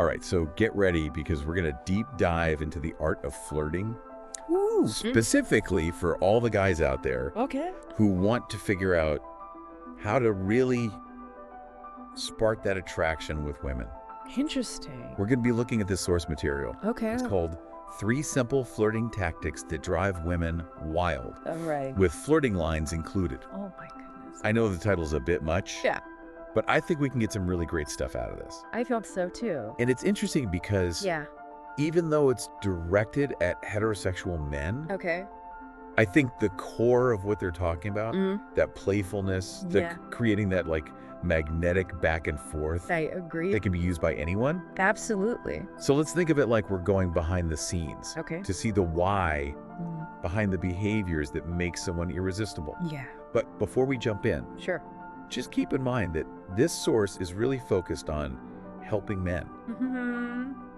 All right, so get ready because we're going to deep dive into the art of flirting. Ooh. Specifically for all the guys out there Okay. who want to figure out how to really spark that attraction with women. Interesting. We're going to be looking at this source material. Okay. It's called 3 Simple Flirting Tactics That Drive Women Wild, All right. with flirting lines included. Oh my goodness. I know the title's a bit much, Yeah, but I think we can get some really great stuff out of this. I felt so too. And it's interesting because Yeah. even though it's directed at heterosexual men, Okay. I think the core of what they're talking about, that playfulness, Yeah. creating that like magnetic back and forth I agree. that can be used by anyone. Absolutely. So let's think of it like we're going behind the scenes Okay. to see the why behind the behaviors that make someone irresistible. Yeah. But before we jump in, Sure. just keep in mind that this source is really focused on helping men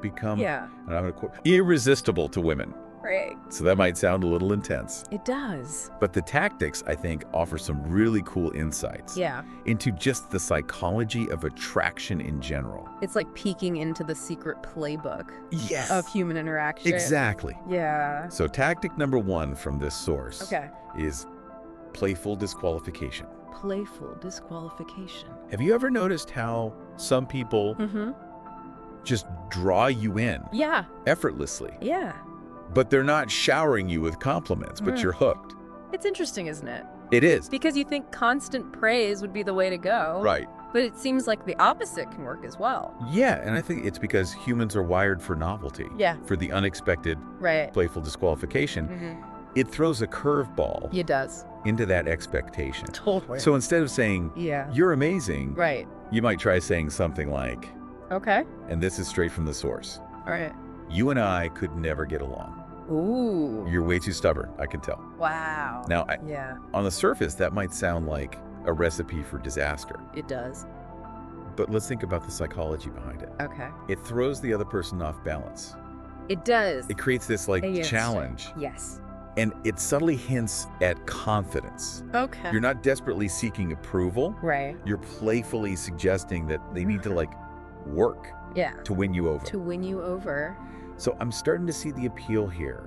become, Yeah. and I'm going to quote, irresistible to women. Right. So that might sound a little intense. It does. But the tactics, I think, offer some really cool insights Yeah. into just the psychology of attraction in general. It's like peeking into the secret playbook Yes. of human interaction. Exactly. Yeah. So tactic number 1 from this source Okay. is playful disqualification. Playful disqualification. Have you ever noticed how some people just draw you in Yeah. effortlessly, Yeah. but they're not showering you with compliments, but you're hooked? It's interesting, isn't it? It is. Because you think constant praise would be the way to go. Right. But it seems like the opposite can work as well. Yeah, and I think it's because humans are wired for novelty. Yeah. For the unexpected Right. playful disqualification. It throws a curveball It does. into that expectation. Totally. So instead of saying, Yeah. you're amazing, Right. you might try saying something like, Okay. and this is straight from the source, All right. you and I could never get along. Ooh. You're way too stubborn, I can tell. Wow. Now, Yeah, on the surface, that might sound like a recipe for disaster, it does. but let's think about the psychology behind it. Okay. It throws the other person off balance. It does. It creates this like Yes. challenge, Yes. and it subtly hints at confidence. Okay. You're not desperately seeking approval. Right. You're playfully suggesting that they need to like work Yeah. to win you over. To win you over. So I'm starting to see the appeal here,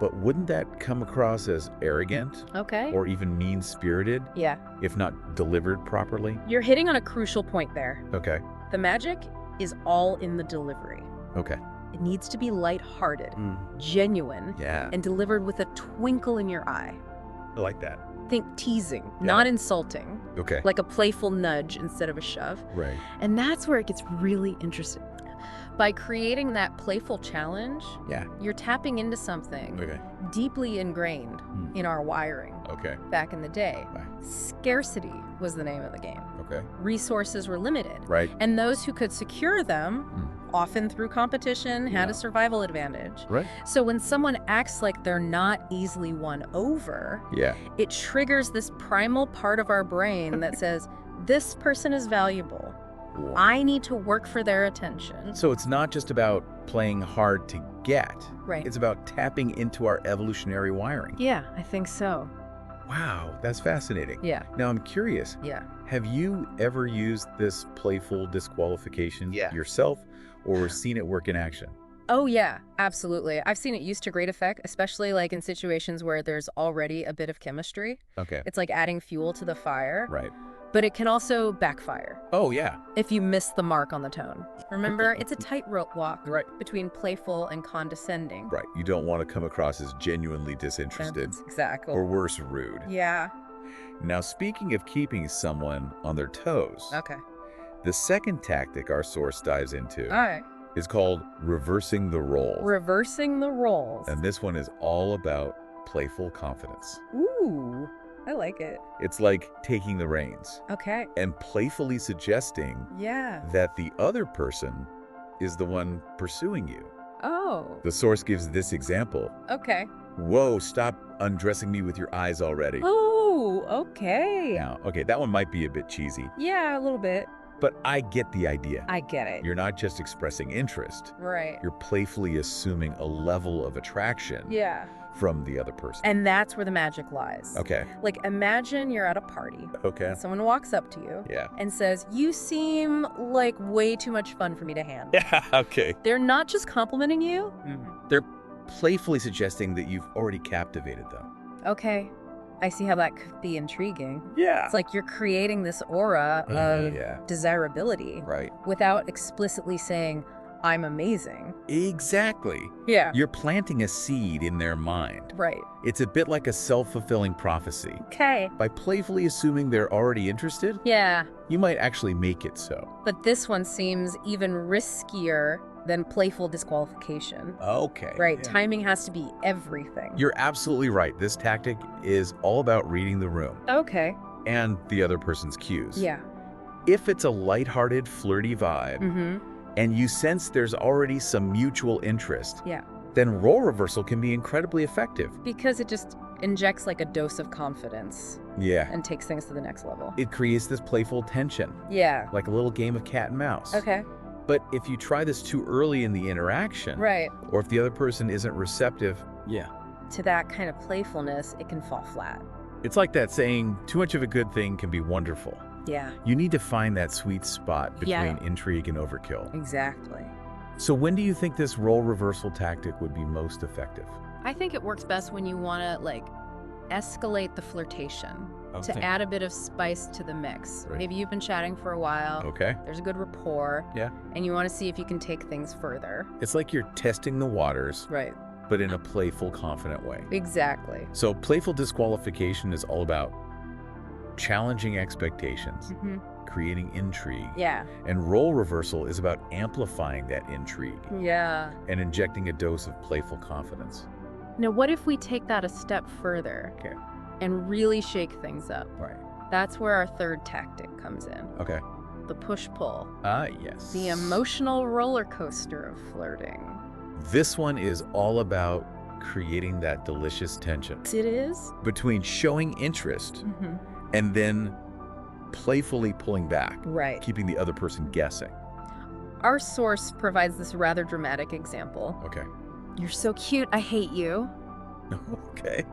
but wouldn't that come across as arrogant Okay. or even mean-spirited Yeah. if not delivered properly? You're hitting on a crucial point there. Okay. The magic is all in the delivery. Okay. It needs to be lighthearted, genuine, Yeah. and delivered with a twinkle in your eye. I like that. Think teasing, not insulting, Okay. like a playful nudge instead of a shove. Right. And that's where it gets really interesting. By creating that playful challenge, Yeah. you're tapping into something Okay. deeply ingrained in our wiring Okay. back in the day. Right. Scarcity was the name of the game. Okay. Resources were limited. Right. And those who could secure them, often through competition, had Yeah. a survival advantage. Right. So when someone acts like they're not easily won over, Yeah. it triggers this primal part of our brain that says, this person is valuable. I need to work for their attention. So it's not just about playing hard to get. Right. It's about tapping into our evolutionary wiring. Yeah, I think so. Wow, that's fascinating. Yeah. Now I'm curious. Yeah. Have you ever used this playful disqualification yourself or seen it work in action? Oh, yeah, absolutely. I've seen it used to great effect, especially like in situations where there's already a bit of chemistry. Okay. It's like adding fuel to the fire. Right. But it can also backfire Oh, yeah. if you miss the mark on the tone. Remember, it's a tightrope walk Right. between playful and condescending. Right. You don't want to come across as genuinely disinterested Exactly. or worse, rude. Yeah. Now, speaking of keeping someone on their toes, Okay. the second tactic our source dives into All right. is called reversing the role. Reversing the roles. And this one is all about playful confidence. Ooh, I like it. It's like taking the reins Okay. and playfully suggesting Yeah. that the other person is the one pursuing you. Oh, The source gives this example. okay. Whoa, stop undressing me with your eyes already. Oh, okay. Now, okay, that one might be a bit cheesy, Yeah, a little bit. but I get the idea. I get it. You're not just expressing interest. Right. You're playfully assuming a level of attraction Yeah. from the other person. And that's where the magic lies. Okay. Like, imagine you're at a party. Okay. Someone walks up to you Yeah. and says, "You seem like way too much fun for me to handle." Yeah, okay. They're not just complimenting you. They're playfully suggesting that you've already captivated them. Okay. I see how that could be intriguing. Yeah. It's like you're creating this aura of desirability Right. without explicitly saying, "I'm amazing." Exactly. Yeah. You're planting a seed in their mind. Right. It's a bit like a self-fulfilling prophecy. Okay. By playfully assuming they're already interested, Yeah. you might actually make it so. But this one seems even riskier than playful disqualification. Okay. Right. Yeah. Timing has to be everything. You're absolutely right. This tactic is all about reading the room Okay. and the other person's cues. Yeah. If it's a lighthearted, flirty vibe, Mm-hmm. and you sense there's already some mutual interest, Yeah. then role reversal can be incredibly effective. Because it just injects like a dose of confidence Yeah. and takes things to the next level. It creates this playful tension, Yeah. like a little game of cat and mouse. Okay. But if you try this too early in the interaction, Right. or if the other person isn't receptive, To that kind of playfulness, it can fall flat. it's like that saying, too much of a good thing can be wonderful. Yeah. You need to find that sweet spot between Yeah. intrigue and overkill. Exactly. So when do you think this role reversal tactic would be most effective? I think it works best when you want to like escalate the flirtation to add a bit of spice to the mix. Right. Maybe you've been chatting for a while. Okay. There's a good rapport. Yeah. And you want to see if you can take things further. It's like you're testing the waters, Right. but in a playful, confident way. Exactly. So playful disqualification is all about challenging expectations, Mm-hmm. creating intrigue. Yeah. And role reversal is about amplifying that intrigue Yeah. and injecting a dose of playful confidence. Now, what if we take that a step further Okay. and really shake things up? Right. That's where our third tactic comes in. Okay. The push-pull. Yes. The emotional roller coaster of flirting. This one is all about creating that delicious tension It is? between showing interest Mm-hmm. and then playfully pulling back, Right. keeping the other person guessing. Our source provides this rather dramatic example. Okay. "You're so cute, I hate you." Okay.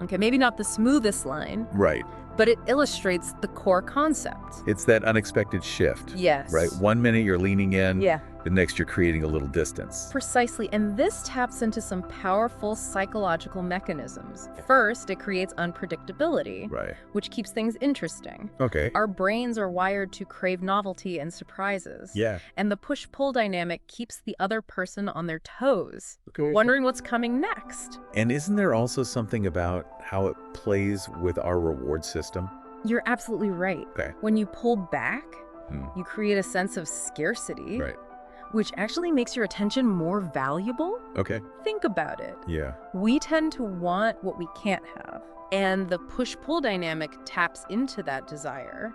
Okay, maybe not the smoothest line, Right. but it illustrates the core concept. It's that unexpected shift. Yes. Right. 1 minute you're leaning in. Yeah. The next you're creating a little distance. Precisely, and this taps into some powerful psychological mechanisms. First, it creates unpredictability, Right. which keeps things interesting. Okay. Our brains are wired to crave novelty and surprises. Yeah. And the push-pull dynamic keeps the other person on their toes, Okay. wondering what's coming next. And isn't there also something about how it plays with our reward system? You're absolutely right. Okay. When you pull back, Hmm. you create a sense of scarcity, Right. which actually makes your attention more valuable. Okay. Think about it. Yeah. We tend to want what we can't have. And the push-pull dynamic taps into that desire.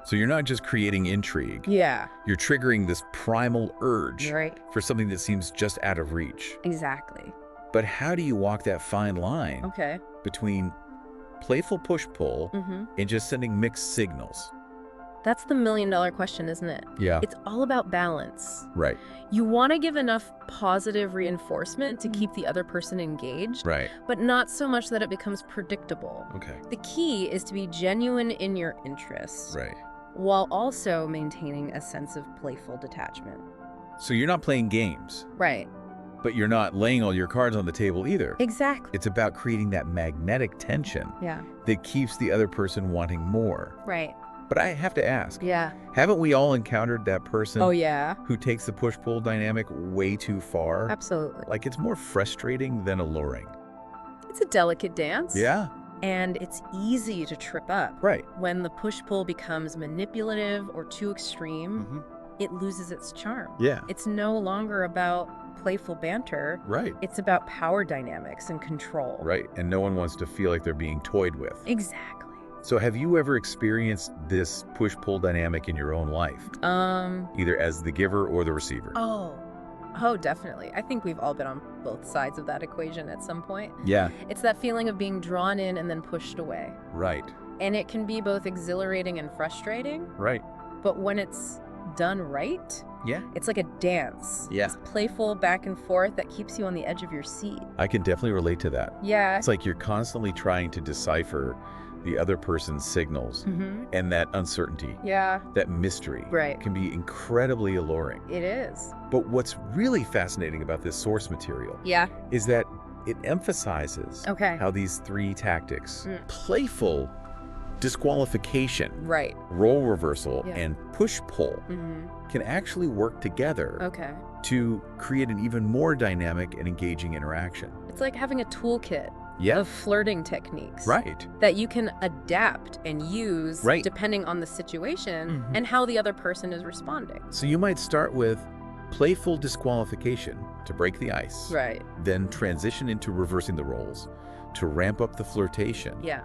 So you're not just creating intrigue. Yeah. You're triggering this primal urge Right. for something that seems just out of reach. Exactly. But how do you walk that fine line Okay. between playful push-pull Mm-hmm. and just sending mixed signals? That's the million-dollar question, isn't it? Yeah. It's all about balance. Right. You want to give enough positive reinforcement to keep the other person engaged, Right. but not so much that it becomes predictable. Okay. The key is to be genuine in your interests, Right. while also maintaining a sense of playful detachment. So you're not playing games, Right. but you're not laying all your cards on the table either. Exactly. It's about creating that magnetic tension Yeah. that keeps the other person wanting more. Right. But I have to ask, Yeah. haven't we all encountered that person Oh, yeah. who takes the push-pull dynamic way too far? Absolutely. Like it's more frustrating than alluring. It's a delicate dance. Yeah. And it's easy to trip up. Right. When the push-pull becomes manipulative or too extreme, Mm-hmm. it loses its charm. Yeah. It's no longer about playful banter. Right. It's about power dynamics and control. Right. And no one wants to feel like they're being toyed with. Exactly. So have you ever experienced this push-pull dynamic in your own life, either as the giver or the receiver? Oh, definitely. I think we've all been on both sides of that equation at some point. Yeah. It's that feeling of being drawn in and then pushed away. Right. And it can be both exhilarating and frustrating, Right. but when it's done right, Yeah. It's like a dance. Yeah. It's playful back and forth that keeps you on the edge of your seat. I can definitely relate to that. Yeah. It's like you're constantly trying to decipher the other person's signals, and that uncertainty, Yeah. that mystery Right. can be incredibly alluring. It is. But what's really fascinating about this source material Yeah. is that it emphasizes Okay. how these three tactics, playful disqualification, Right. role reversal, Yeah. and push-pull, can actually work together Okay. to create an even more dynamic and engaging interaction. It's like having a toolkit Yeah. of flirting techniques. Right. That you can adapt and use Right. depending on the situation and how the other person is responding. So you might start with playful disqualification to break the ice. Right. Then transition into reversing the roles to ramp up the flirtation. Yeah.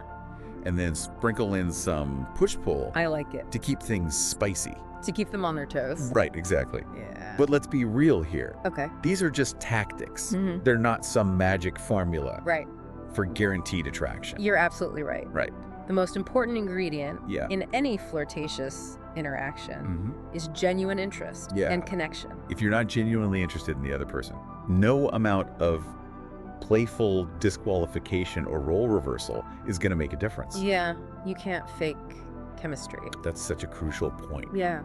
And then sprinkle in some push-pull I like it. to keep things spicy. To keep them on their toes. Right, exactly. Yeah. But let's be real here. Okay. These are just tactics. They're not some magic formula Right. for guaranteed attraction. You're absolutely right. Right. The most important ingredient Yeah. in any flirtatious interaction is genuine interest Yeah. and connection. If you're not genuinely interested in the other person, no amount of playful disqualification or role reversal is going to make a difference. Yeah. You can't fake chemistry. That's such a crucial point. Yeah.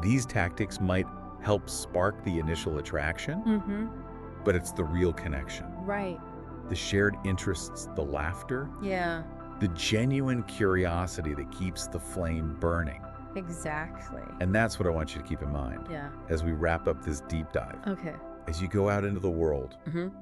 These tactics might help spark the initial attraction, but it's the real connection. Right. The shared interests, the laughter, Yeah. the genuine curiosity that keeps the flame burning. Exactly. And that's what I want you to keep in mind Yeah. as we wrap up this deep dive. Okay. As you go out into the world,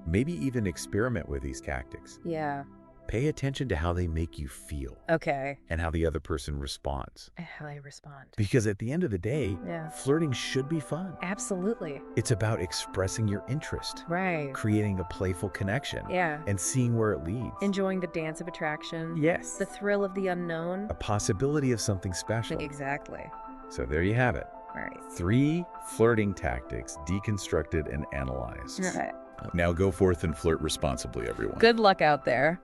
maybe even experiment with these tactics. Yeah. Pay attention to how they make you feel Okay. and how the other person responds. How they respond. Because at the end of the day, Yeah. flirting should be fun. Absolutely. It's about expressing your interest, Right. creating a playful connection, Yeah. and seeing where it leads. Enjoying the dance of attraction. Yes. The thrill of the unknown. A possibility of something special. Exactly. So there you have it. All right. 3 flirting tactics deconstructed and analyzed. All right. Now go forth and flirt responsibly, everyone. Good luck out there.